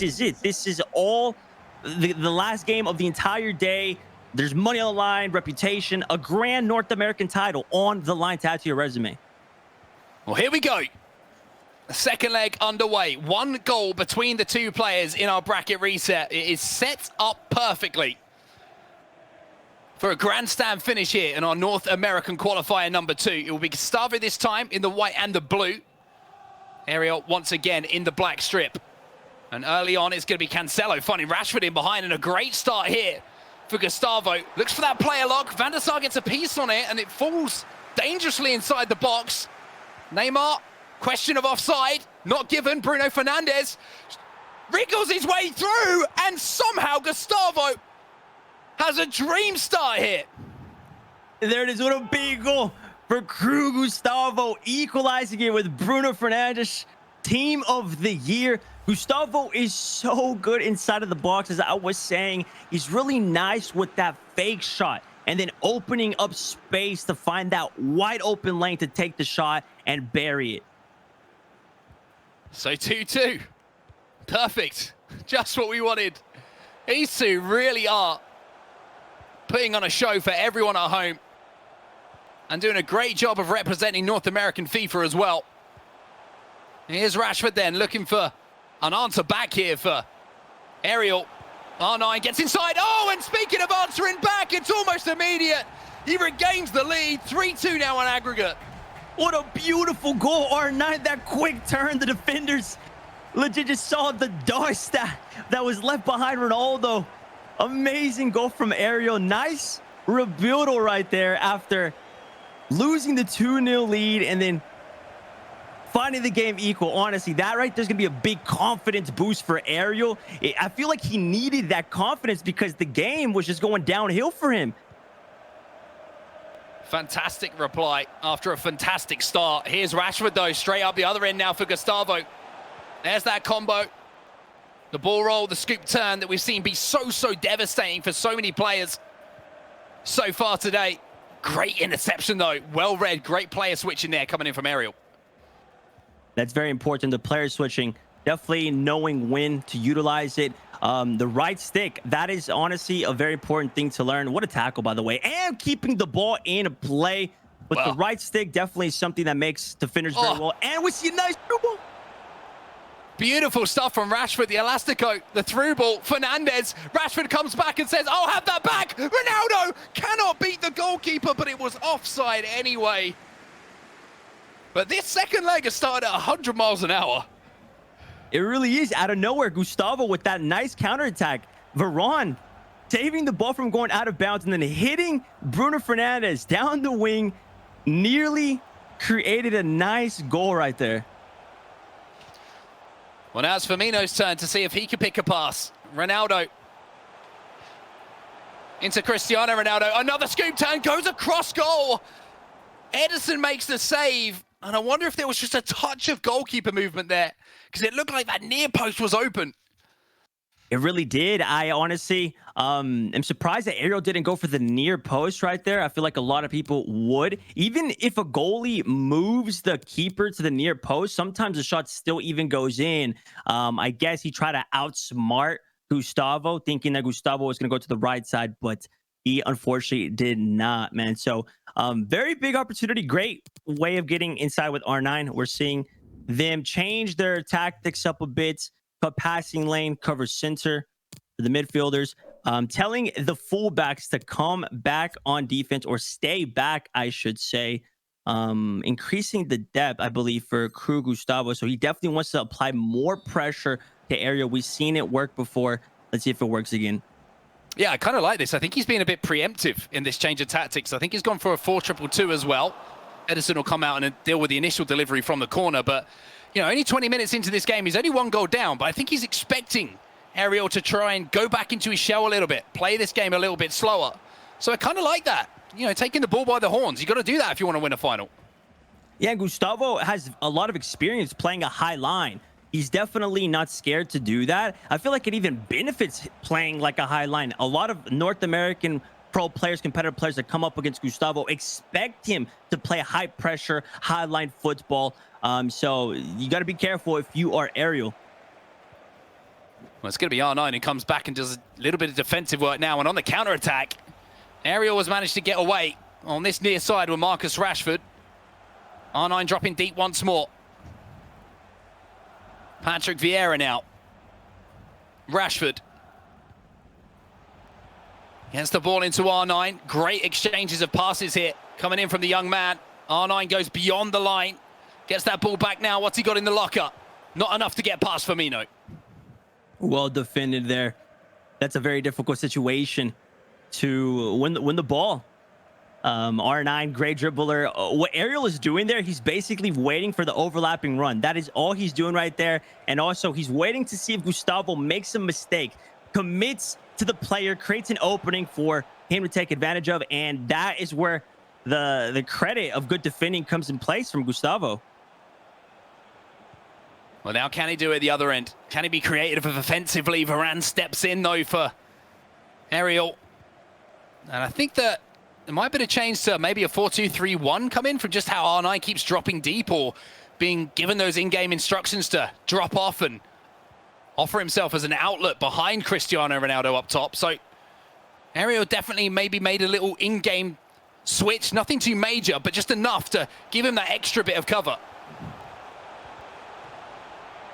is it. This is all the last game of the entire day. There's money on the line, reputation, a grand North American title on the line to add to your resume. Well, here we go. The second leg underway. One goal between the two players in our bracket reset. It is set up perfectly for a grandstand finish here in our North American Qualifier number 2. It will be Gustavo this time in the white and the blue. Ariel once again in the black strip. And early on, it's going to be Cancelo finding Rashford in behind, and a great start here for Gustavo. Looks for that player lock. Van der Sar gets a piece on it, and it falls dangerously inside the box. Neymar, question of offside, not given. Bruno Fernandes wriggles his way through, and somehow Gustavo has a dream start here. There it is. What a big goal for Crew Gustavo, equalizing it with Bruno Fernandes, team of the year. Gustavo is so good inside of the box. As I was saying, he's really nice with that fake shot and then opening up space to find that wide open lane to take the shot and bury it. So 2-2. Perfect. Just what we wanted. These two really are putting on a show for everyone at home and doing a great job of representing North American FIFA as well. Here's Rashford then, looking for an answer back here for Ariel. R9 gets inside. Oh, and speaking of answering back, it's almost immediate. He regains the lead. 3-2 now on aggregate. What a beautiful goal, R9. That quick turn, the defenders legit just saw the dust that was left behind Ronaldo. Amazing goal from Ariel. Nice rebuild right there after losing the 2-0 lead and then finding the game equal. Honestly, that right there's gonna be a big confidence boost for Ariel. I feel like he needed that confidence because the game was just going downhill for him. Fantastic reply after a fantastic start. Here's Rashford though, straight up the other end now for Gustavo. There's that combo. The ball roll, the scoop turn that we've seen be so devastating for so many players so far today. Great interception though, well read, great player switching there coming in from Ariel. That's very important. The player switching, definitely knowing when to utilize it. The right stick, that is honestly a very important thing to learn. What a tackle, by the way. And keeping the ball in play with the right stick, definitely something that makes defenders very well. And we see a nice through ball. Beautiful stuff from Rashford, the elastico, the through ball. Fernandes, Rashford comes back and says, I'll have that back. Ronaldo cannot beat the goalkeeper, but it was offside anyway. But this second leg has started at 100 miles an hour. It really is out of nowhere. Gustavo with that nice counterattack. Varane saving the ball from going out of bounds and then hitting Bruno Fernandes down the wing. Nearly created a nice goal right there. Well, now it's Firmino's turn to see if he can pick a pass. Ronaldo into Cristiano Ronaldo. Another scoop turn, goes across goal. Ederson makes the save. And I wonder if there was just a touch of goalkeeper movement there, because it looked like that near post was open. It really did. I honestly am surprised that Ariel didn't go for the near post right there. I feel like a lot of people would. Even if a goalie moves the keeper to the near post, sometimes the shot still even goes in. I guess he tried to outsmart Gustavo, thinking that Gustavo was going to go to the right side, but he unfortunately did not, man. So very big opportunity. Great way of getting inside with R9. We're seeing them change their tactics up a bit. Cut passing lane, cover center for the midfielders. Telling the fullbacks to come back on defense or stay back, I should say. Increasing the depth, I believe, for Crew Gustavo. So he definitely wants to apply more pressure to Ariel. We've seen it work before. Let's see if it works again. Yeah, I kind of like this. I think he's been a bit preemptive in this change of tactics. I think he's gone for a 4-2-2 as well. Ederson will come out and deal with the initial delivery from the corner. But, you know, only 20 minutes into this game, he's only one goal down. But I think he's expecting Ariel to try and go back into his shell a little bit, play this game a little bit slower. So I kind of like that. You know, taking the ball by the horns. You got to do that if you want to win a final. Yeah, Gustavo has a lot of experience playing a high line. He's definitely not scared to do that. I feel like it even benefits playing like a high line. A lot of North American pro players, competitive players that come up against Gustavo expect him to play high pressure, high line football. So you got to be careful if you are Ariel. Well, it's going to be R9 who comes back and does a little bit of defensive work now. And on the counter-attack, Ariel has managed to get away on this near side with Marcus Rashford. R9 dropping deep once more. Patrick Vieira now. Rashford. Gets the ball into R9. Great exchanges of passes here coming in from the young man. R9 goes beyond the line. Gets that ball back now. What's he got in the locker? Not enough to get past Firmino. Well defended there. That's a very difficult situation to win the ball. R9, great dribbler. What Ariel is doing there, he's basically waiting for the overlapping run. That is all he's doing right there. And also, he's waiting to see if Gustavo makes a mistake, commits to the player, creates an opening for him to take advantage of. And that is where the credit of good defending comes in place from Gustavo. Well, now can he do it at the other end? Can he be creative offensively? Varane steps in, though, for Ariel. And I think that there might be a change to maybe a 4-2-3-1 come in from just how R9 keeps dropping deep or being given those in-game instructions to drop off and offer himself as an outlet behind Cristiano Ronaldo up top. So Ariel definitely maybe made a little in-game switch. Nothing too major, but just enough to give him that extra bit of cover.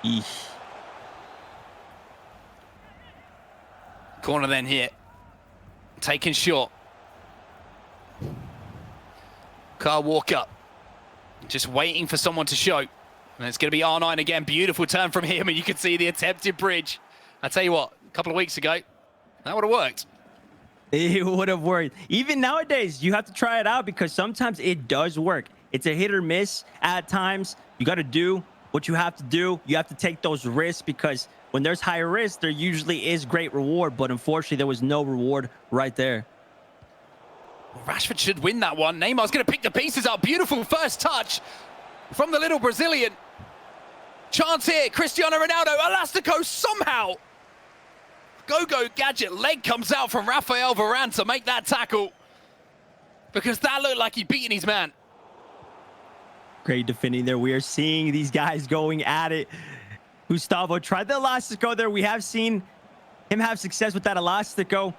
Eesh. Corner then here. Taken short. Kyle Walker. Just waiting for someone to show. And it's going to be R9 again. Beautiful turn from him. And you can see the attempted bridge. I tell you what, a couple of weeks ago, that would have worked. It would have worked. Even nowadays, you have to try it out because sometimes it does work. It's a hit or miss at times. You got to do what you have to do. You have to take those risks because when there's higher risk, there usually is great reward. But unfortunately, there was no reward right there. Well, Rashford should win that one. Neymar's going to pick the pieces up. Beautiful first touch from the little Brazilian. Chance here. Cristiano Ronaldo. Elastico somehow. Go-go gadget. Leg comes out from Rafael Varane to make that tackle. Because that looked like he'd beaten his man. Great defending there. We are seeing these guys going at it. Gustavo tried the Elastico there. We have seen him have success with that Elastico.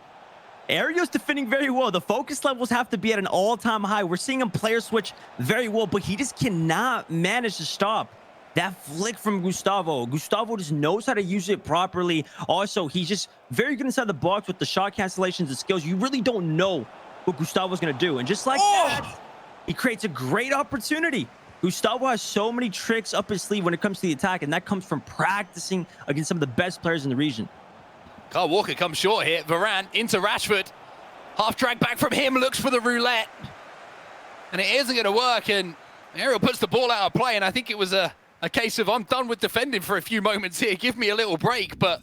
Ariel's defending very well. The focus levels have to be at an all-time high. We're seeing him player switch very well, but he just cannot manage to stop that flick from Gustavo. Gustavo just knows how to use it properly. Also, he's just very good inside the box with the shot cancellations and skills. You really don't know what Gustavo's going to do. And just like that, he creates a great opportunity. Gustavo has so many tricks up his sleeve when it comes to the attack, and that comes from practicing against some of the best players in the region. Kyle Walker comes short here. Varane into Rashford. Half drag back from him, looks for the roulette. And it isn't going to work, and Ariel puts the ball out of play, and I think it was a case of I'm done with defending for a few moments here. Give me a little break, but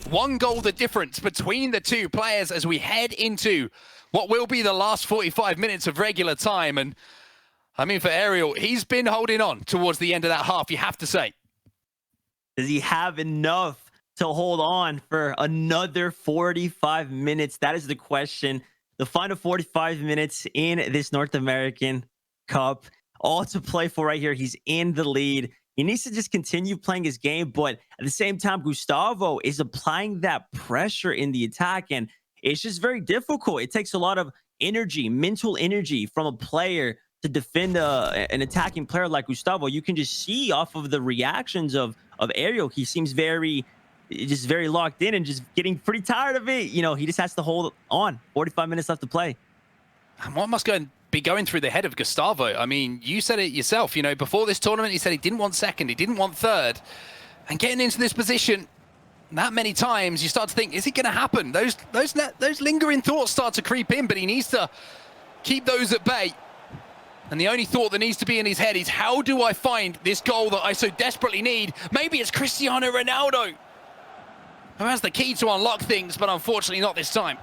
one goal the difference between the two players as we head into what will be the last 45 minutes of regular time. And I mean, for Ariel, he's been holding on towards the end of that half, you have to say. Does he have enough to hold on for another 45 minutes? That is the question. The final 45 minutes in this North American Cup. All to play for right here. He's in the lead. He needs to just continue playing his game, but at the same time, Gustavo is applying that pressure in the attack, and it's just very difficult. It takes a lot of energy, mental energy from a player to defend an attacking player like Gustavo. You can just see off of the reactions of Ariel. He seems very locked in and just getting pretty tired of it. You know, he just has to hold on. 45 minutes left to play. And what must be going through the head of Gustavo? I mean, you said it yourself, you know, before this tournament, he said he didn't want second, he didn't want third. And getting into this position that many times, you start to think, is it going to happen? Those lingering thoughts start to creep in, but he needs to keep those at bay. And the only thought that needs to be in his head is, how do I find this goal that I so desperately need? Maybe it's Cristiano Ronaldo who has the key to unlock things, but unfortunately not this time.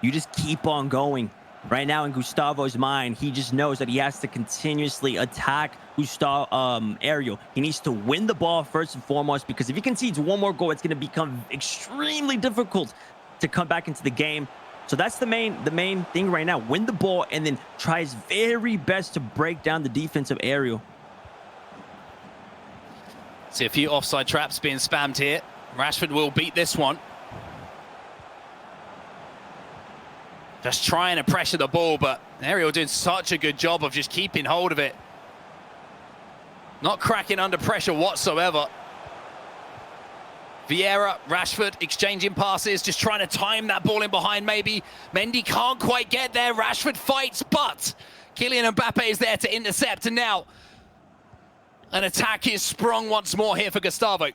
You just keep on going. Right now in Gustavo's mind, he just knows that he has to continuously attack Ariel. He needs to win the ball first and foremost, because if he concedes one more goal, it's going to become extremely difficult to come back into the game. So that's the main thing right now. Win the ball and then try his very best to break down the defense of Ariel. See a few offside traps being spammed here. Rashford will beat this one. Just trying to pressure the ball, but Ariel doing such a good job of just keeping hold of it. Not cracking under pressure whatsoever. Vieira, Rashford exchanging passes, just trying to time that ball in behind maybe. Mendy can't quite get there. Rashford fights, but Kylian Mbappe is there to intercept. And now an attack is sprung once more here for Gustavo.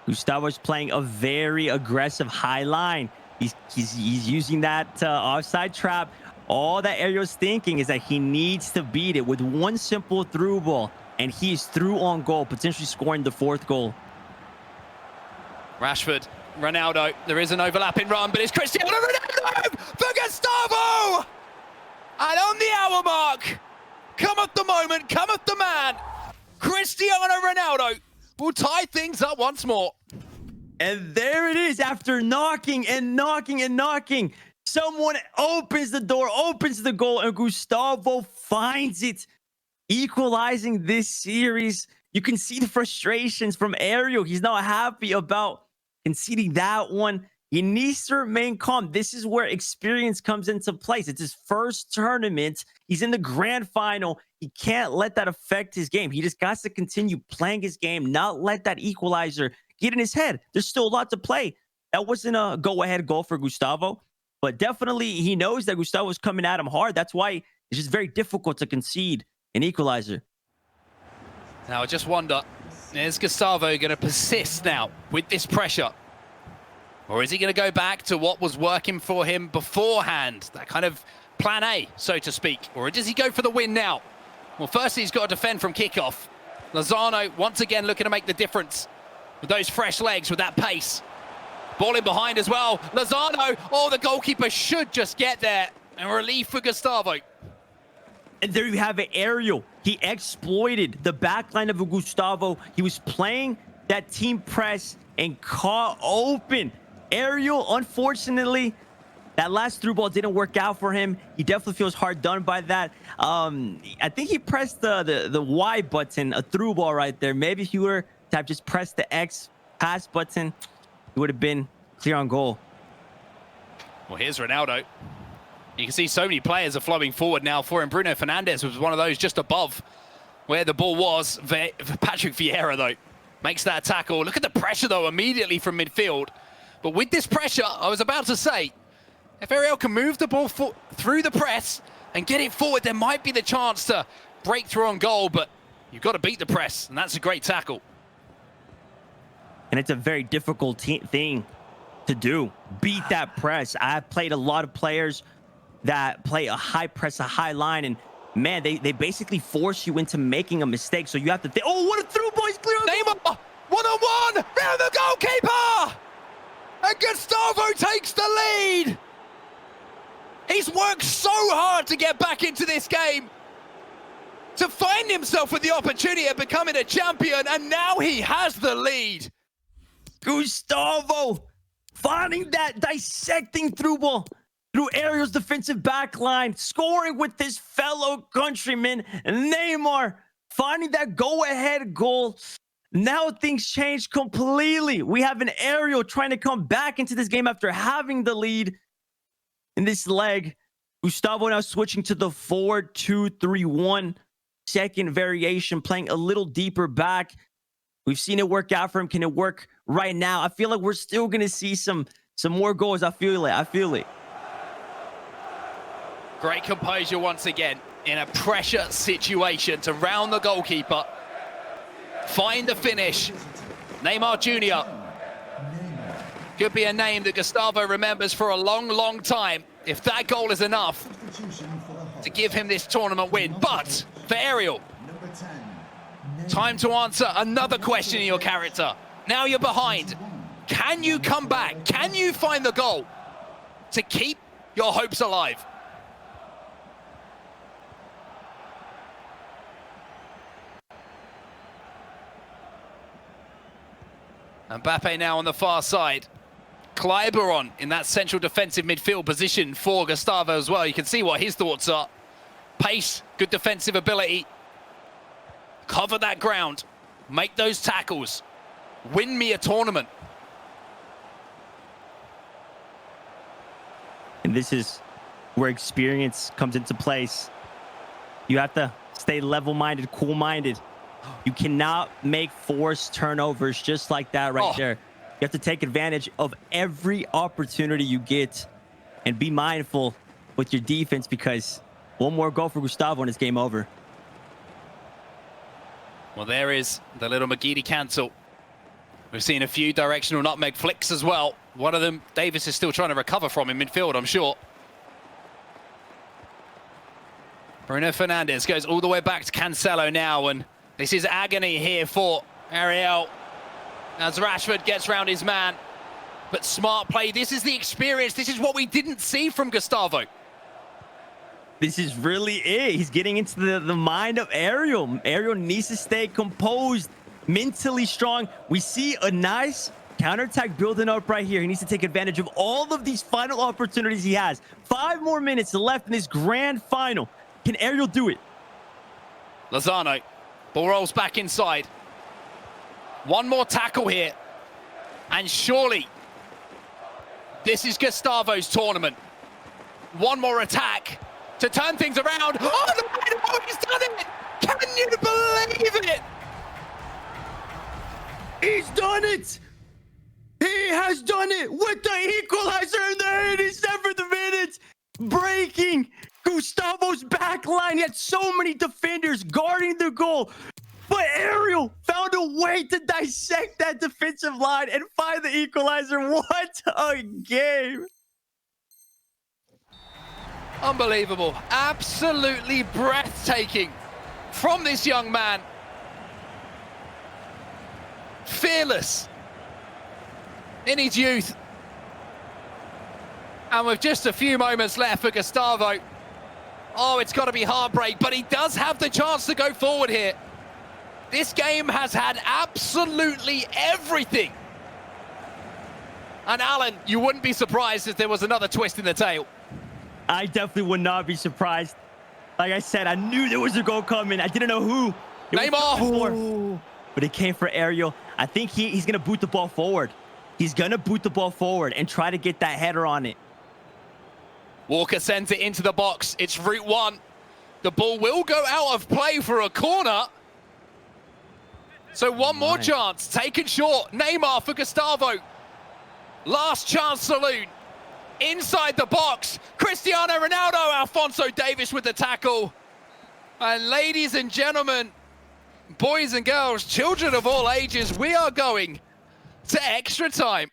Gustavo's playing a very aggressive high line. He's using that offside trap. All that Ariel's thinking is that he needs to beat it with one simple through ball, and he's through on goal, potentially scoring the 4th goal. Rashford, Ronaldo, there is an overlapping run, but it's Cristiano Ronaldo for Gustavo! And on the hour mark, cometh the moment, cometh the man. Cristiano Ronaldo will tie things up once more. And there it is, after knocking and knocking and knocking. Someone opens the door, opens the goal, and Gustavo finds it, equalizing this series. You can see the frustrations from Ariel. He's not happy about conceding that one. He needs to remain calm. This is where experience comes into place. It's his first tournament. He's in the grand final. He can't let that affect his game. He just got to continue playing his game, not let that equalizer get in his head. There's still a lot to play. That wasn't a go-ahead goal for Gustavo, but definitely he knows that Gustavo's coming at him hard. That's why it's just very difficult to concede an equalizer. Now I just wonder, is Gustavo going to persist now with this pressure? Or is he going to go back to what was working for him beforehand? That kind of plan A, so to speak. Or does he go for the win now? Well, firstly, he's got to defend from kickoff. Lozano, once again, looking to make the difference with those fresh legs, with that pace. Ball in behind as well. Lozano, oh, the goalkeeper should just get there. And relief for Gustavo. And there you have it, Ariel. He exploited the backline of Gustavo. He was playing that team press and caught open. Ariel, unfortunately, that last through ball didn't work out for him. He definitely feels hard done by that. I think he pressed the Y button, a through ball right there. Maybe if he were to have just pressed the X pass button, he would have been clear on goal. Well, here's Ronaldo. You can see so many players are flowing forward now for him. Bruno Fernandes was one of those just above where the ball was. Patrick Vieira, though, makes that tackle. Look at the pressure, though, immediately from midfield. But with this pressure, I was about to say, if Ariel can move the ball through the press and get it forward, there might be the chance to break through on goal, but you've got to beat the press, and that's a great tackle. And it's a very difficult thing to do, beat that press. I've played a lot of players that play a high press, a high line, and man, they basically force you into making a mistake. So you have to think, oh, what a through ball, he's clear on Neymar, one-on-one, round the goalkeeper! And Gustavo takes the lead! He's worked so hard to get back into this game, to find himself with the opportunity of becoming a champion, and now he has the lead. Gustavo finding that dissecting through ball through Ariel's defensive back line, scoring with his fellow countryman Neymar, finding that go-ahead goal. Now things change completely. We have an Ariel trying to come back into this game after having the lead in this leg. Gustavo now switching to the 4-2-3-1. Second variation, playing a little deeper back. We've seen it work out for him. Can it work right now? I feel like we're still going to see some more goals. I feel it. Great composure once again in a pressure situation to round the goalkeeper. Find the finish. Neymar Jr. Could be a name that Gustavo remembers for a long, long time. If that goal is enough to give him this tournament win. But for Ariel, time to answer another question in your character. Now you're behind. Can you come back? Can you find the goal to keep your hopes alive? Mbappe now on the far side. Kleiber on in that central defensive midfield position for Gustavo as well. You can see what his thoughts are. Pace, good defensive ability. Cover that ground. Make those tackles. Win me a tournament. And this is where experience comes into place. You have to stay level-minded, cool-minded. You cannot make forced turnovers just like that right there. You have to take advantage of every opportunity you get and be mindful with your defense, because one more goal for Gustavo and it's game over. Well, there is the little McGeady cancel. We've seen a few directional nutmeg flicks as well. One of them, Davis is still trying to recover from in midfield, I'm sure. Bruno Fernandes goes all the way back to Cancelo now, and this is agony here for Ariel as Rashford gets round his man. But smart play. This is the experience. This is what we didn't see from Gustavo. This is really it. He's getting into the mind of Ariel. Ariel needs to stay composed, mentally strong. We see a nice counterattack building up right here. He needs to take advantage of all of these final opportunities he has. 5 more minutes left in this grand final. Can Ariel do it? Lozano, ball rolls back inside. One more tackle here. And surely this is Gustavo's tournament. One more attack to turn things around. Oh, he's done it! Can you believe it? He's done it! He has done it with the equalizer in the 87th minute! Breaking Gustavo's back line. He had so many defenders guarding the goal, but Ariel found a way to dissect that defensive line and find the equalizer. What a game! Unbelievable. Absolutely breathtaking from this young man. Fearless in his youth. And with just a few moments left for Gustavo, oh, it's got to be heartbreak, but he does have the chance to go forward here. This game has had absolutely everything. And Alan, you wouldn't be surprised if there was another twist in the tail. I definitely would not be surprised. Like I said, I knew there was a goal coming. I didn't know who. Neymar! But it came for Ariel. I think he's going to boot the ball forward. He's going to boot the ball forward and try to get that header on it. Walker sends it into the box. It's route one. The ball will go out of play for a corner. So one more chance, taken short. Neymar for Gustavo. Last chance saloon. Inside the box. Cristiano Ronaldo, Alphonso Davies with the tackle. And ladies and gentlemen, boys and girls, children of all ages, we are going to extra time.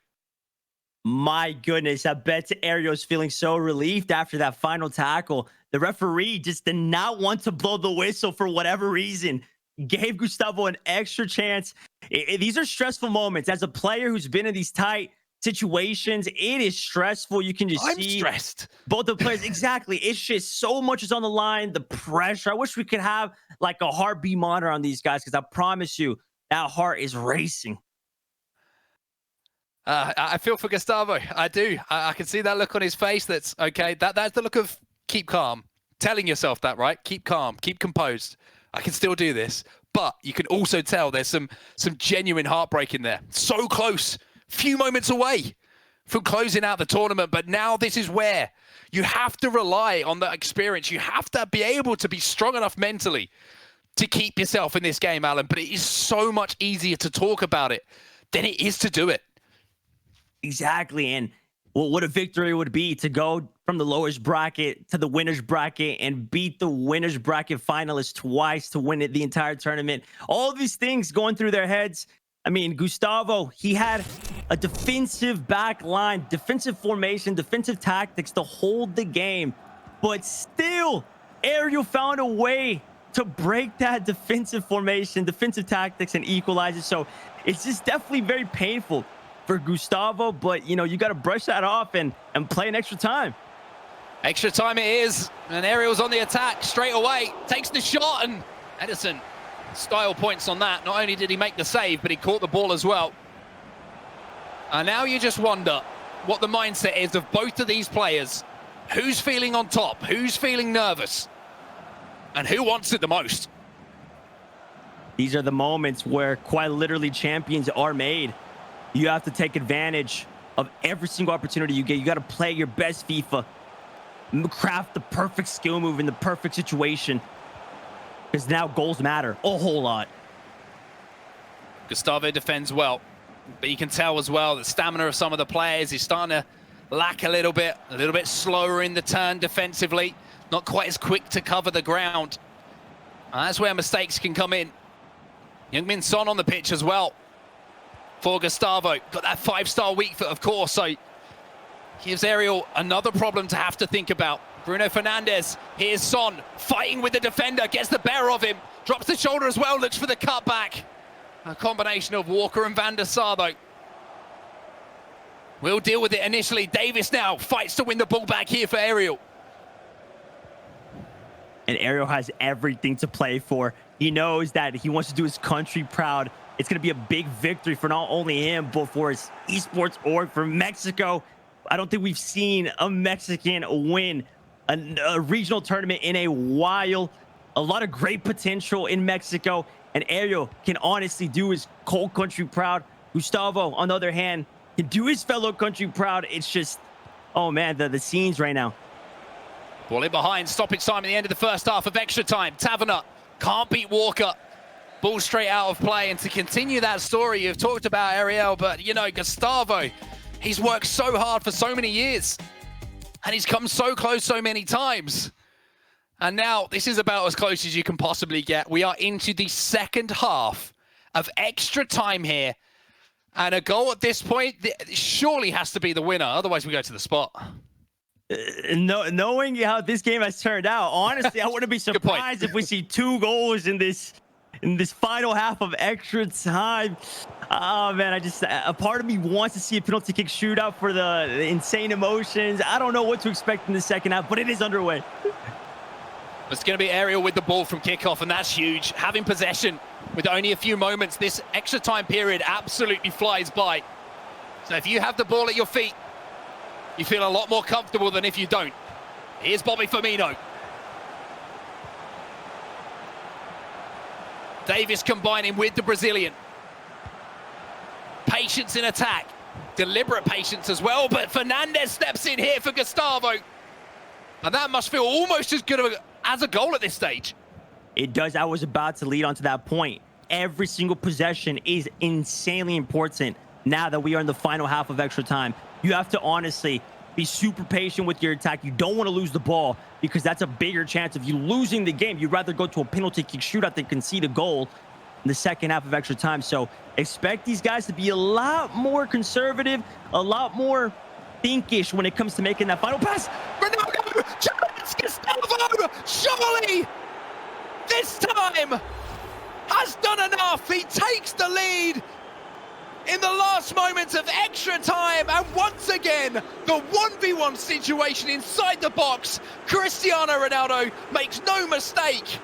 My goodness, I bet Ariel's feeling so relieved after that final tackle. The referee just did not want to blow the whistle for whatever reason. Gave Gustavo an extra chance. These are stressful moments. As a player who's been in these tight situations, it is stressful. You can just see stressed. Both the players. Exactly. It's just so much is on the line. The pressure. I wish we could have like a heartbeat monitor on these guys, because I promise you that heart is racing. I feel for Gustavo. I do. I can see that look on his face. That's okay. That's the look of keep calm. Telling yourself that, right? Keep calm. Keep composed. I can still do this. But you can also tell there's some genuine heartbreak in there. So close. Few moments away from closing out the tournament. But now this is where you have to rely on that experience. You have to be able to be strong enough mentally to keep yourself in this game, Alan. But it is so much easier to talk about it than it is to do it. Exactly. And what a victory would be to go from the lowest bracket to the winner's bracket and beat the winner's bracket finalists twice to win it the entire tournament. All these things going through their heads. I mean, Gustavo, he had a defensive back line, defensive formation, defensive tactics to hold the game. But still, Ariel found a way to break that defensive formation, defensive tactics, and equalize it. So it's just definitely very painful for Gustavo, but you know, you got to brush that off and play an extra time. Extra time it is, and Ariel's on the attack straight away, takes the shot, and Edison style points on that. Not only did he make the save, but he caught the ball as well. And now you just wonder what the mindset is of both of these players. Who's feeling on top? Who's feeling nervous? And who wants it the most? These are the moments where quite literally champions are made. You have to take advantage of every single opportunity you get. You got to play your best FIFA, craft the perfect skill move in the perfect situation, because now goals matter a whole lot. Gustavo defends well, but you can tell as well the stamina of some of the players is starting to lack a little bit slower in the turn defensively, not quite as quick to cover the ground. And that's where mistakes can come in. Heung-min Son on the pitch as well for Gustavo. Got that 5-star weak foot, of course, so gives Ariel another problem to have to think about. Bruno Fernandes, here's Son, fighting with the defender, gets the better of him, drops the shoulder as well, looks for the cutback. A combination of Walker and Van der Sar, though. We'll deal with it initially. Davis now fights to win the ball back here for Ariel. And Ariel has everything to play for. He knows that he wants to do his country proud. It's going to be a big victory for not only him, but for his esports org, for Mexico. I don't think we've seen a Mexican win a regional tournament in a while. A lot of great potential in Mexico, and Ariel can honestly do his whole country proud. Gustavo, on the other hand, can do his fellow country proud. It's just, oh man, the scenes right now. Ball in behind, stoppage time at the end of the first half of extra time. Taverner can't beat Walker. Ball straight out of play, and to continue that story, you've talked about Ariel, but you know, Gustavo, he's worked so hard for so many years, and he's come so close so many times. And now this is about as close as you can possibly get. We are into the second half of extra time here, and a goal at this point surely has to be the winner, otherwise we go to the spot. Knowing how this game has turned out, honestly, I wouldn't be surprised if we see 2 goals in this final half of extra time. Oh man, a part of me wants to see a penalty kick shootout for the insane emotions. I don't know what to expect in the second half, but it is underway. It's going to be Ariel with the ball from kickoff, and that's huge. Having possession with only a few moments, this extra time period absolutely flies by. So if you have the ball at your feet, you feel a lot more comfortable than if you don't. Here's Bobby Firmino. Davis combining with the Brazilian. Patience in attack. Deliberate patience as well, but Fernandes steps in here for Gustavo. And that must feel almost as good as a goal at this stage. It does. I was about to lead on to that point. Every single possession is insanely important now that we are in the final half of extra time. You have to honestly be super patient with your attack. You don't want to lose the ball, because that's a bigger chance of you losing the game. You'd rather go to a penalty kick shootout than concede a goal in the second half of extra time. So expect these guys to be a lot more conservative, a lot more thinkish when it comes to making that final pass. Ronaldo, Gustavo, surely this time has done enough. He takes the lead in the last moments of extra time, and once again, the 1v1 situation inside the box. Cristiano Ronaldo makes no mistake.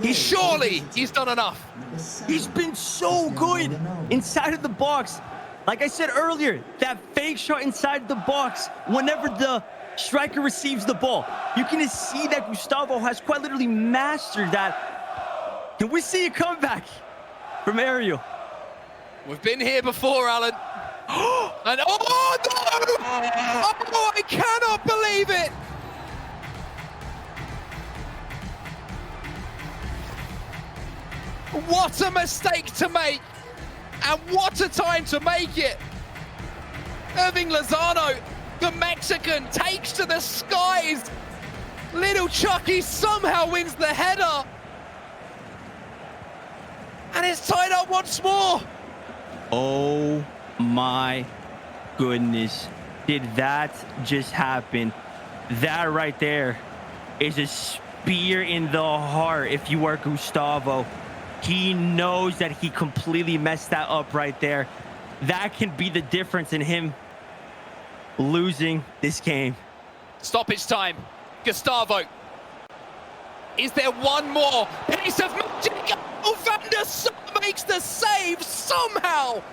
He's done enough. He's been so good inside of the box. Like I said earlier, that fake shot inside the box, whenever the striker receives the ball, you can just see that Gustavo has quite literally mastered that. Can we see a comeback from Ariel? We've been here before, Alan. And oh no! Oh, I cannot believe it! What a mistake to make, and what a time to make it. Irving Lozano, the Mexican, takes to the skies. Little Chucky somehow wins the header. And it's tied up once more. Oh my goodness. Did that just happen? That right there is a spear in the heart if you are Gustavo. He knows that he completely messed that up right there. That can be the difference in him losing this game. Stoppage time. Gustavo. Is there one more piece of magic? Oh, Van der Sar makes the save somehow.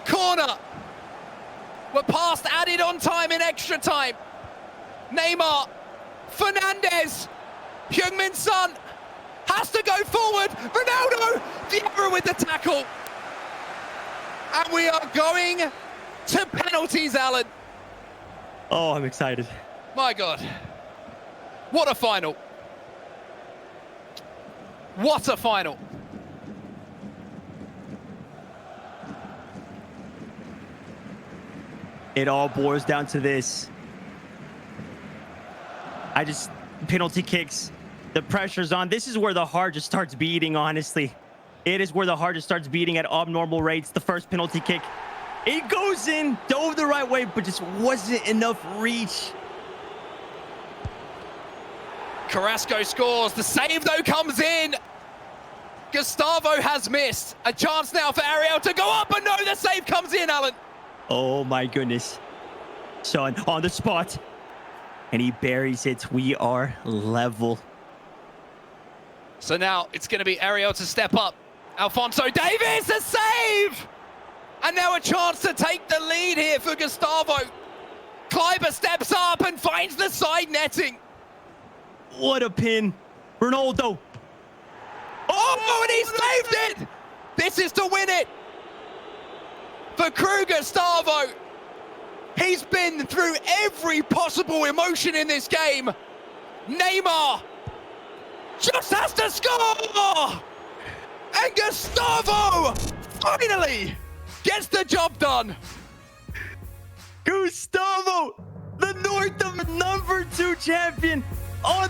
Corner. We're past added on time in extra time. Neymar. Fernandes. Heung-min Son. has to go forward. Ronaldo, the error with the tackle. And we are going to penalties, Alan. Oh, I'm excited. My God. What a final. What a final. It all boils down to this. Penalty kicks, the pressure's on. This is where the heart just starts beating, honestly. It is where the heart just starts beating at abnormal rates. The first penalty kick, it goes in, dove the right way, but just wasn't enough reach. Carrasco scores. The save, though, comes in. Gustavo has missed. A chance now for Ariel to go up, but no, the save comes in, Alan. Oh, my goodness. Son, on the spot. And he buries it. We are level. So now it's going to be Ariel to step up. Alphonso Davies, a save! And now a chance to take the lead here for Gustavo. Kleiber steps up and finds the side netting. What a pin. Ronaldo. Oh, and he saved it! This is to win it for Gustavo. He's been through every possible emotion in this game. Neymar just has to score! And Gustavo finally gets the job done. Gustavo, the North America #2 champion on